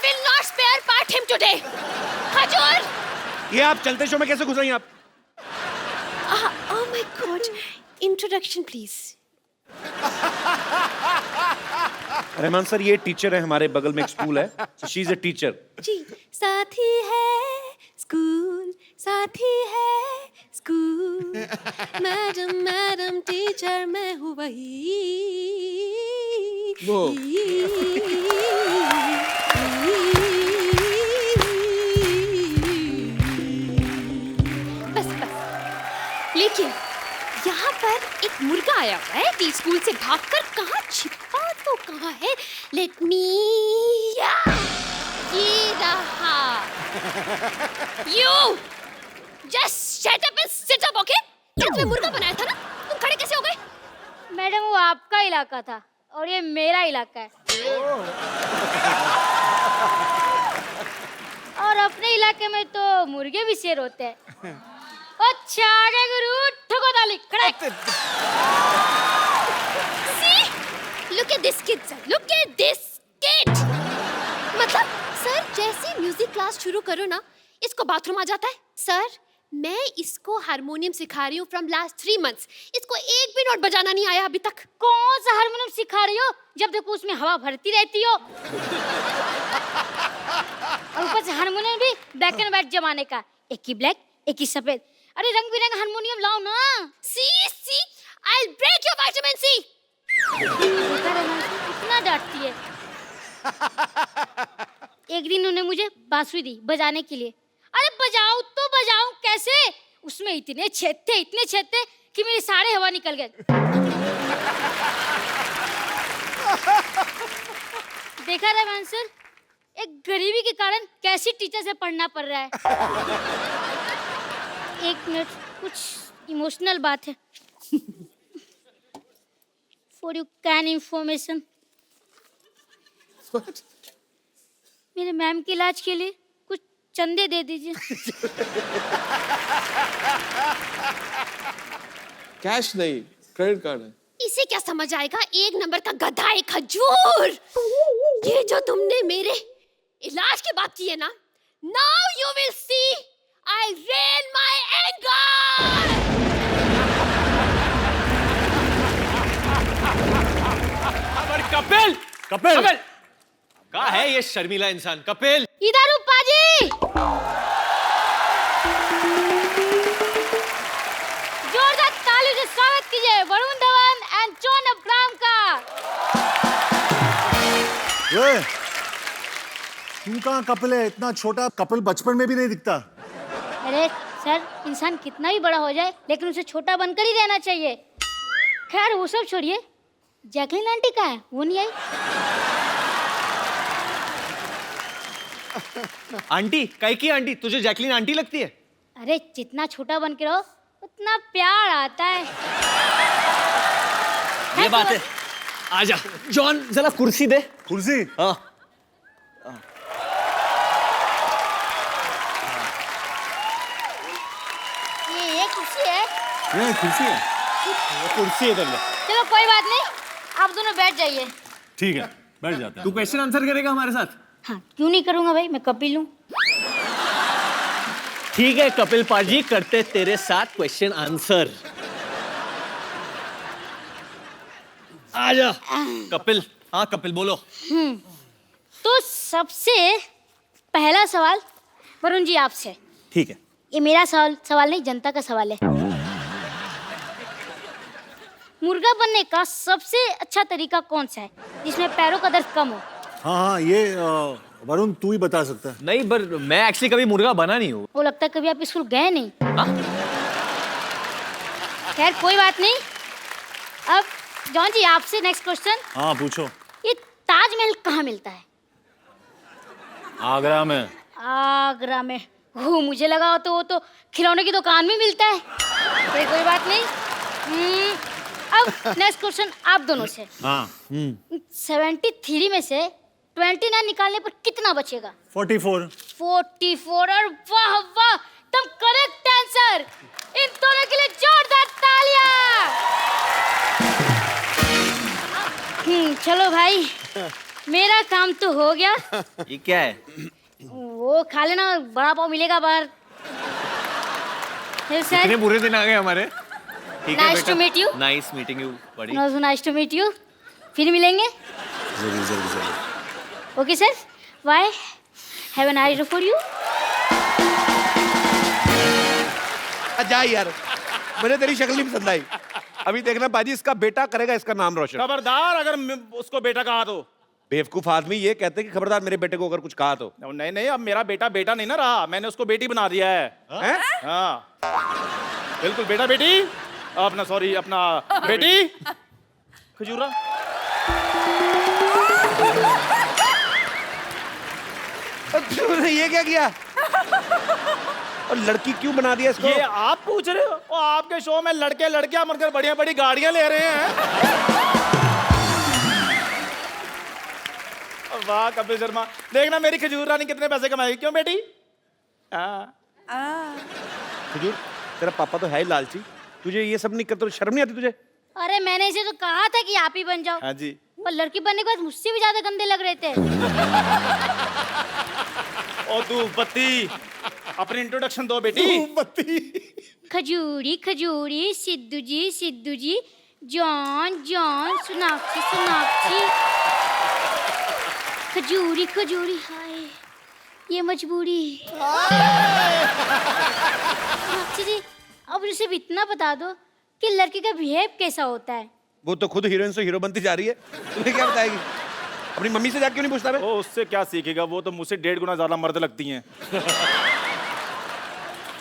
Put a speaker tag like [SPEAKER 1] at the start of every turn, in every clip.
[SPEAKER 1] will not spare part him today. खजूर.
[SPEAKER 2] ये आप चलते शो में कैसे घुस रही हैं आप?
[SPEAKER 1] Oh my God. Introduction please.
[SPEAKER 2] Rahman sir ये टीचर है, हमारे बगल में एक स्कूल है, शी इज अ टीचर.
[SPEAKER 1] जी. साथी है स्कूल, साथी है स्कूल. मैडम मैडम टीचर मैं हूँ वही.
[SPEAKER 3] वो.
[SPEAKER 1] बस बस. लेकिन यहाँ पर एक मुर्गा आया हुआ है टी स्कूल से भागकर. कहाँ छिपा तो कहाँ है? Let me. ये रहा. You just shut up and sit up, okay? तुम्हें मुर्गा बनाया था ना? तुम खड़े कैसे हो गए?
[SPEAKER 4] मैडम वो आपका इलाका था और ये मेरा इलाका है. और अपने इलाके में तो मुर्गे भी शेर होते हैं. अच्छा आगे गुरु ठोको ताली खड़े.
[SPEAKER 1] See? Look at this kid, sir. Look at this kid. मतलब सर जैसे म्यूजिक क्लास शुरू करो ना, इसको बाथरूम आ जाता है. सर मैं इसको हारमोनियम सिखा रही हूँ फ्रॉम लास्ट 3 months. इसको एक भी नोट बजाना नहीं आया अभी तक.
[SPEAKER 4] कौन सा हारमोनियम सिखा रही हो? जब देखो उसमें हवा भरती रहती हो. और ऊपर से हारमोनियम भी ब्लैक एंड व्हाइट जमाने का. एक ही ब्लैक एक ही सफेद. अरे रंग बिरंगा हारमोनियम लाओ ना.
[SPEAKER 1] See, I'll break your vitamin C.
[SPEAKER 4] इतना डांटती है. एक दिन उन्होंने मुझे बांसुरी दी बजाने के लिए. अरे बजाऊं तो बजाऊं कैसे? उसमें इतने छेद थे कि मेरी सारे हवा निकल गए. देखा रहमान सर, एक गरीबी के कारण कैसी टीचर से पढ़ना पड़ रहा है. एक मिनट, कुछ इमोशनल बात है. For you can information. मेरे मैम के इलाज के लिए कुछ चंदे दे दीजिए.
[SPEAKER 3] कैश नहीं, क्रेडिट कार्ड है.
[SPEAKER 1] इसे क्या समझ आएगा? 1 नंबर का गधा है खजूर. ये जो तुमने मेरे इलाज की बात की है ना, now you will see I rain my anger.
[SPEAKER 5] अरे कपिल, कपिल, कहाँ है ये शर्मीला इंसान? कपिल,
[SPEAKER 4] इधर ऊपर जी. जोरदार तालियों से स्वागत कीजिए Varun Dhawan and John Abraham का.
[SPEAKER 6] तू कहाँ कपिल है? इतना छोटा कपिल बचपन में भी नहीं दिखता.
[SPEAKER 4] अरे सर, इंसान कितना भी बड़ा हो जाए लेकिन उसे छोटा बनकर ही रहना चाहिए. खैर वो सब छोड़िए, जैकलीन आंटी कहाँ है? वो नहीं आई.
[SPEAKER 5] आंटी, कैकी आंटी, तुझे जैकलीन आंटी लगती है?
[SPEAKER 4] अरे जितना छोटा बन के रहो उतना प्यार आता है.
[SPEAKER 5] ये बात है. आजा जॉन, जरा कुर्सी दे.
[SPEAKER 6] कुर्सी?
[SPEAKER 5] हाँ.
[SPEAKER 4] ये कुर्सी है.
[SPEAKER 6] ये कुर्सी है.
[SPEAKER 5] कुर्सी इधर ले.
[SPEAKER 4] चलो कोई बात नहीं, आप दोनों बैठ जाइए.
[SPEAKER 6] ठीक है, बैठ जाते हैं.
[SPEAKER 5] तू क्वेश्चन आंसर करेगा हमारे साथ?
[SPEAKER 4] हाँ क्यों नहीं करूँगा भाई, मैं कपिल हूँ.
[SPEAKER 5] ठीक है कपिल पाजी, करते तेरे साथ क्वेश्चन आंसर. आजा कपिल. हाँ कपिल बोलो.
[SPEAKER 4] तो सबसे पहला सवाल वरुण जी आपसे.
[SPEAKER 5] ठीक है.
[SPEAKER 4] ये मेरा सवाल नहीं, जनता का सवाल है. मुर्गा बनने का सबसे अच्छा तरीका कौन सा है जिसमें पैरों का दर्द कम हो?
[SPEAKER 6] हाँ, ये वरुण तू ही बता सकता है.
[SPEAKER 5] नहीं पर मैं एक्चुअली कभी मुर्गा बना नहीं हूँ.
[SPEAKER 4] वो लगता है कभी आप स्कूल गए नहीं.
[SPEAKER 5] हाँ?
[SPEAKER 4] खैर कोई बात नहीं. अब जॉन जी आपसे नेक्स्ट क्वेश्चन.
[SPEAKER 6] हाँ पूछो.
[SPEAKER 4] ये ताजमहल कहाँ मिलता है?
[SPEAKER 6] आगरा में.
[SPEAKER 4] आगरा में? वो मुझे लगा हो तो वो तो खिलौने की दुकान में मिलता है. कोई बात नहीं. अब नेक्स्ट क्वेश्चन आप दोनों से.
[SPEAKER 6] हाँ.
[SPEAKER 4] 73 में से 29 निकालने पर कितना बचेगा?
[SPEAKER 6] 44.
[SPEAKER 4] 44. और वाह वाह, तुम करेक्ट आंसर. इन दोनों के लिए जोरदार तालियां. चलो भाई, मेरा काम तो हो गया।
[SPEAKER 5] ये क्या है?
[SPEAKER 4] वो खा लेना, बड़ा पाव मिलेगा बाहर। सर
[SPEAKER 5] इतने बुरे दिन आ गए हमारे। ठीक है
[SPEAKER 4] Nice
[SPEAKER 5] बेटा।
[SPEAKER 4] to meet you.
[SPEAKER 5] Nice meeting you बड़ी।
[SPEAKER 4] Nice to meet you. फिर मिलेंगे।
[SPEAKER 6] जरूर जरूर जरूर।
[SPEAKER 4] Okay sir, bye, have a nice day for you.
[SPEAKER 2] जा यार, मुझे तेरी शक्ल नहीं पसंद आई। अभी देखना बाजी, इसका बेटा करेगा इसका नाम रोशन।
[SPEAKER 7] खबरदार अगर उसको बेटा कहा तो।
[SPEAKER 2] बेवकूफ आदमी ये कहते हैं कि खबरदार मेरे बेटे को अगर कुछ कहा तो।
[SPEAKER 7] नहीं नहीं, अब मेरा बेटा बेटा नहीं ना रहा, मैंने उसको बेटी बना दिया है।
[SPEAKER 2] हैं?
[SPEAKER 7] हाँ बिल्कुल, बेटा बेटी अपना, सॉरी अपना बेटी खजूरा।
[SPEAKER 2] तूने ये क्या किया? और लड़की क्यों बना दिया इसको?
[SPEAKER 7] ये आप पूछ रहे हो? और आपके शो में लड़के लड़कियां मरकर बढ़िया बड़ी गाड़ियां ले रहे हैं। वाह कपिल शर्मा, देखना मेरी खजूर रानी कितने पैसे कमाएगी। क्यों बेटी?
[SPEAKER 2] खजूर, तेरा पापा तो है ही लालची, तुझे ये सब नहीं करते तो शर्म नहीं आती तुझे?
[SPEAKER 4] अरे मैंने इसे तो कहा था कि आप ही बन जाओ।
[SPEAKER 7] हाँ जी।
[SPEAKER 4] वो लड़की बनने के बाद मुझसे भी ज्यादा गंदे लग रहे थे।
[SPEAKER 7] ओ धूप बत्ती, अपनी इंट्रोडक्शन दो बेटी।
[SPEAKER 4] खजूरी खजूरी, सिद्धू जी, जॉन जॉन, सोनाक्षी सोनाक्षी। खजूरी खजूरी, हाय ये मजबूरी। सोनाक्षी जी, अब मुझे सिर्फ इतना बता दो कि लड़की का बिहेव कैसा होता है।
[SPEAKER 2] वो तो खुद हीरोइन से हीरो बनती जा रही है, तुम्हें क्या बताएगी? अपनी मम्मी से जाके क्यों नहीं पूछता बे?
[SPEAKER 7] ओ उससे क्या सीखेगा, वो तो मुझसे 1.5 गुना ज्यादा मर्द लगती हैं।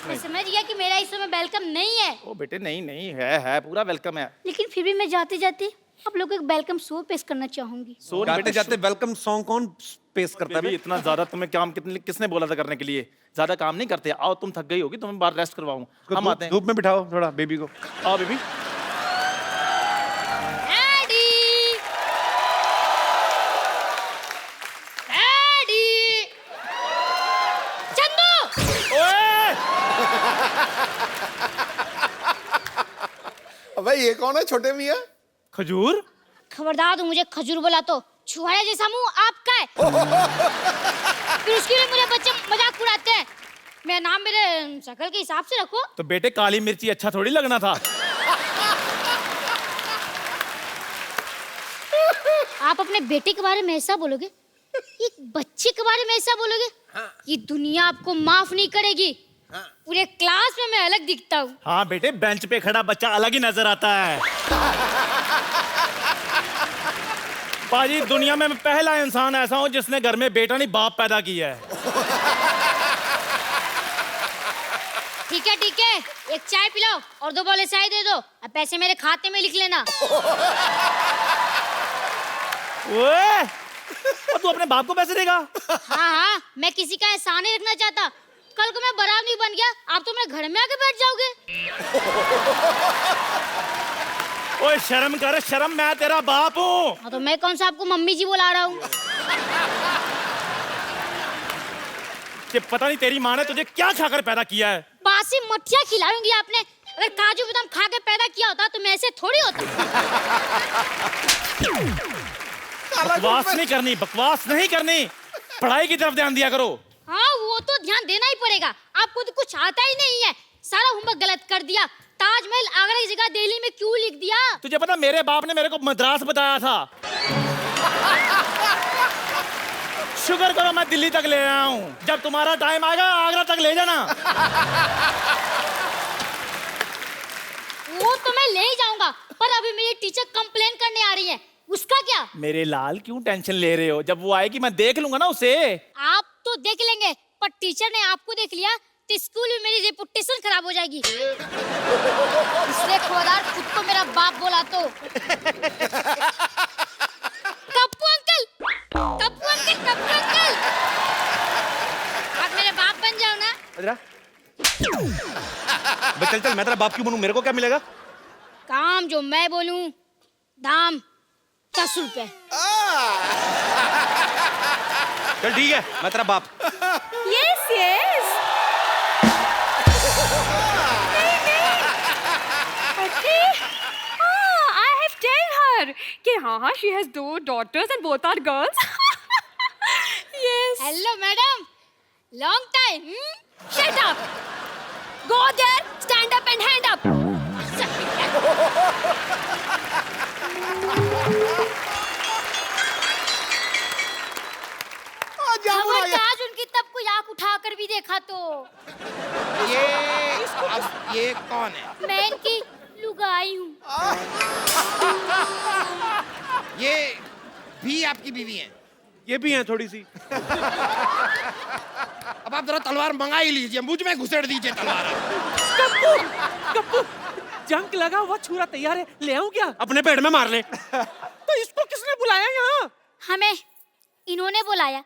[SPEAKER 4] मैं समझ गया कि मेरा इस समय वेलकम नहीं है,
[SPEAKER 7] ओ बेटे नहीं नहीं, है पूरा वेलकम है।
[SPEAKER 4] लेकिन फिर भी मैं जाते जाते आप लोगों को एक वेलकम शो पेश करना चाहूंगी।
[SPEAKER 7] सो
[SPEAKER 2] जाते जाते वेलकम सॉन्ग कौन पेश करता है
[SPEAKER 7] बेबी,
[SPEAKER 2] बे?
[SPEAKER 7] इतना ज्यादा तुम्हें काम किसने बोला था करने के लिए? ज्यादा काम नहीं करते। आओ, तुम थक गई होगी, तुम्हें बाहर रेस्ट करवाऊं।
[SPEAKER 2] उसको
[SPEAKER 7] हम आते हैं।
[SPEAKER 2] धूप में बिठाओ थोड़ा बेबी को।
[SPEAKER 7] आओ बेबी।
[SPEAKER 3] भाई ये कौन है छोटे मियाँ?
[SPEAKER 7] खजूर?
[SPEAKER 4] खबरदार, तुम मुझे खजूर बोला तो छुआरे जैसा मुंह आपका है। फिर उसके लिए मुझे बच्चे मजाक उड़ाते हैं। मेरा नाम मेरे शक्ल के हिसाब से रखो।
[SPEAKER 7] तो बेटे काली मिर्ची अच्छा थोड़ी लगना था।
[SPEAKER 4] आप अपने बेटे के बारे में ऐसा बोलोगे, एक बच्चे के बारे में ऐसा बोलोगे, ये दुनिया आपको माफ नहीं करेगी। पूरे क्लास में मैं अलग दिखता हूँ।
[SPEAKER 7] हाँ बेटे, बेंच पे खड़ा बच्चा अलग ही नजर आता है। पाजी, दुनिया में मैं पहला इंसान ऐसा हूँ जिसने घर में बेटा नहीं बाप पैदा किया है।
[SPEAKER 4] ठीक है, एक चाय पिलाओ और 2 बोले चाय दे दो। अब पैसे मेरे खाते में लिख लेना।
[SPEAKER 7] ओए, और तू अपने बाप को पैसे देगा?
[SPEAKER 4] हाँ, मैं किसी का एहसान नहीं रखना चाहता। कल को मैं बराबर नहीं बन गया, आप तो मेरे घर में आके बैठ जाओगे।
[SPEAKER 7] ओए शर्म कर, शर्म, मैं तेरा बाप हूँ।
[SPEAKER 4] हाँ, तो मैं कौन सा आपको मम्मी जी बुला रहा हूँ?
[SPEAKER 7] कि पता नहीं तेरी माँ ने तुझे क्या खाकर पैदा किया है।
[SPEAKER 4] बासी मठिया खिलाऊंगी आपने। अगर काजू बादाम खा के पैदा किया होता तो मैं ऐसे थोड़ी होता।
[SPEAKER 7] बकवास नहीं करनी, बकवास नहीं करनी, पढ़ाई की तरफ ध्यान दिया करो।
[SPEAKER 4] हाँ, वो तो ध्यान देना ही पड़ेगा। आपको तो कुछ आता ही नहीं है, सारा होमवर्क गलत कर दिया। ताजमहल आगरा की जगह दिल्ली में क्यों लिख दिया?
[SPEAKER 7] तुझे पता, मेरे बाप ने मेरे को मद्रास बताया था। शुक्र करो मैं दिल्ली तक ले आया हूँ। जब तुम्हारा टाइम आएगा आगरा तक ले जाना।
[SPEAKER 4] वो तो मैं ले ही जाऊंगा, पर अभी मेरी टीचर कंप्लेन करने आ रही है। उसका क्या?
[SPEAKER 7] मेरे लाल क्यों टेंशन ले रहे हो? जब वो आएगी मैं देख लूंगा ना उसे।
[SPEAKER 4] आप तो देख लेंगे, पर टीचर ने आपको देख लिया तो स्कूल में मेरी रेपुटेशन खराब हो जाएगी। इसलिए खबरदार, खुद को मेरा बाप बोला तो। Kappu uncle, Kappu uncle, Kappu uncle, आप मेरे बाप बन जाओ ना।
[SPEAKER 2] चल चल, मैं तेरा बाप क्यों बनूं? मेरे को क्या मिलेगा?
[SPEAKER 4] काम जो मैं बोलूं, दाम 10 रुपए।
[SPEAKER 2] चल ठीक है, मैं तेरा बाप।
[SPEAKER 1] Yes yes. I have tell her कि हाँ she has 2 daughters and both are girls.
[SPEAKER 4] Hello madam, long time.
[SPEAKER 1] Shut up! Go there, stand up and hand up.
[SPEAKER 4] खबरदार उनकी तब कोई आंख उठाकर भी देखा तो।
[SPEAKER 2] ये कौन है?
[SPEAKER 4] मैं इनकी लुगाई हूँ।
[SPEAKER 2] ये भी आपकी बीवी है?
[SPEAKER 5] ये भी है थोड़ी सी।
[SPEAKER 2] अब आप जरा तलवार मंगा ही लीजिए, मुझ में घुसेड़ दीजिए तलवार।
[SPEAKER 5] कप्पू, जंग लगा हुआ छुरा तैयार है, ले आऊं क्या? अपने पेट में मार ले। तो इसको किसने बुलाया यहाँ?
[SPEAKER 4] हमें इन्होंने बुलाया,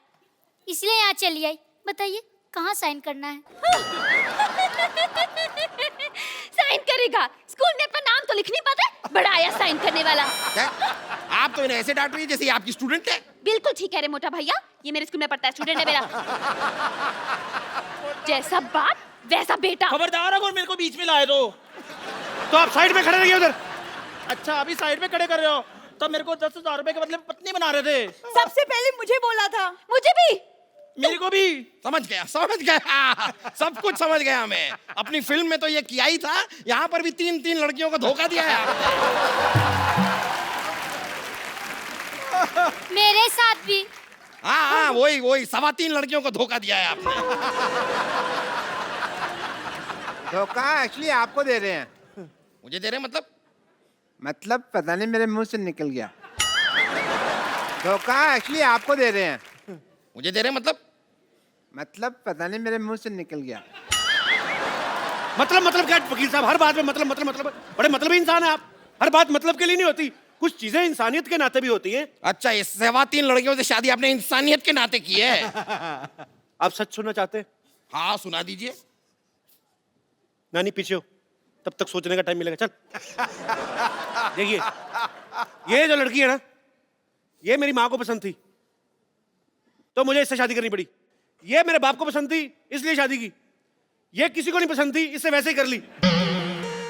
[SPEAKER 4] इसलिए यहाँ चली आई। बताइए कहाँ साइन करना है?
[SPEAKER 1] साइन करेगा? स्कूल में अपना नाम तो लिख नहीं पाता, बड़ा आया साइन करने वाला।
[SPEAKER 2] क्या? आप तो इन्हें ऐसे डांट रही है जैसे ये आपकी स्टूडेंट है।
[SPEAKER 1] बिल्कुल ठीक है रे मोटा भैया, ये मेरे स्कूल में पढ़ता है, स्टूडेंट है मेरा। जैसा बाप वैसा बेटा।
[SPEAKER 7] खबरदार अगर मेरे को बीच में लाए
[SPEAKER 5] तो आप साइड में खड़े रहिए उधर।
[SPEAKER 7] अच्छा, अभी साइड में खड़े कर रहे हो तो मेरे को 10,000 रुपए के बदले पत्नी बना रहे थे।
[SPEAKER 8] सबसे पहले मुझे बोला था।
[SPEAKER 1] मुझे भी।
[SPEAKER 7] मेरे को भी।
[SPEAKER 2] समझ गया सब कुछ समझ गया मैं। अपनी फिल्म में तो ये किया ही था, यहाँ पर भी 3 लड़कियों को धोखा दिया है आपने।
[SPEAKER 4] मेरे साथ भी।
[SPEAKER 2] हाँ, वही 3.25 लड़कियों को धोखा दिया है आपने।
[SPEAKER 9] धोखा एक्चुअली आपको दे रहे हैं।
[SPEAKER 2] मुझे दे रहे हैं
[SPEAKER 9] मतलब पता नहीं मेरे मुंह से निकल गया। धोखा एक्चुअली आपको दे रहे हैं।
[SPEAKER 2] मुझे दे रहे हैं
[SPEAKER 9] मतलब पता नहीं मेरे मुंह से निकल गया।
[SPEAKER 5] मतलब क्या वकील साहब, हर बात में मतलब बड़े मतलबी इंसान है आप। हर बात मतलब के लिए नहीं होती, कुछ चीजें इंसानियत के नाते भी होती हैं।
[SPEAKER 2] अच्छा, ये 3.25 लड़कियों से शादी आपने इंसानियत के नाते की है?
[SPEAKER 5] आप सच सुनना चाहते हैं?
[SPEAKER 2] हाँ, सुना दीजिए।
[SPEAKER 5] नानी पीछे हो, तब तक सोचने का टाइम मिलेगा। चल देखिए, ये जो लड़की है ना, ये मेरी माँ को पसंद थी तो मुझे इससे शादी करनी पड़ी। ये मेरे बाप को पसंद थी इसलिए शादी की। ये किसी को नहीं पसंद थी, इससे वैसे ही कर ली।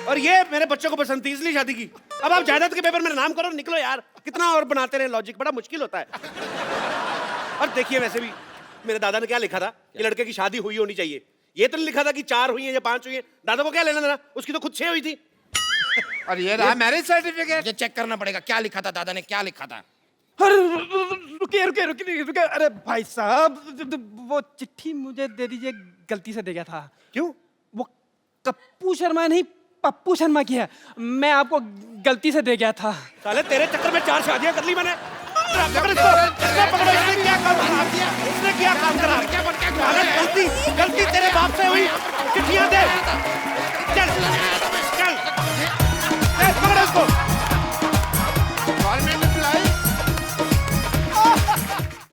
[SPEAKER 5] और ये मेरे बच्चों को पसंद थी इसलिए शादी की। अब आप जायदाद के पेपर मेरा नाम करो, निकलो यार। कितना और बनाते रहे लॉजिक, बड़ा मुश्किल होता है। और देखिए, वैसे भी मेरे दादा ने क्या लिखा था कि लड़के की शादी हुई होनी चाहिए। ये तो नहीं लिखा था कि 4 हुई है या 5 हुई है। दादा को क्या लेना देना, उसकी तो खुद 6 हुई थी।
[SPEAKER 9] और ये रहा मैरिज सर्टिफिकेट।
[SPEAKER 2] ये चेक करना पड़ेगा, क्या लिखा था दादा ने, क्या लिखा था।
[SPEAKER 10] अरे रुकिए। अरे भाई साहब, वो चिट्ठी मुझे दे दीजिए, गलती से दे गया था।
[SPEAKER 5] क्यों?
[SPEAKER 10] वो कप्पू शर्मा नहीं, पप्पू शर्मा की है। मैं आपको गलती से दे गया था।
[SPEAKER 5] साले तेरे चक्कर में 4 शादियां कर ली मैंने। गलती तेरे बाप से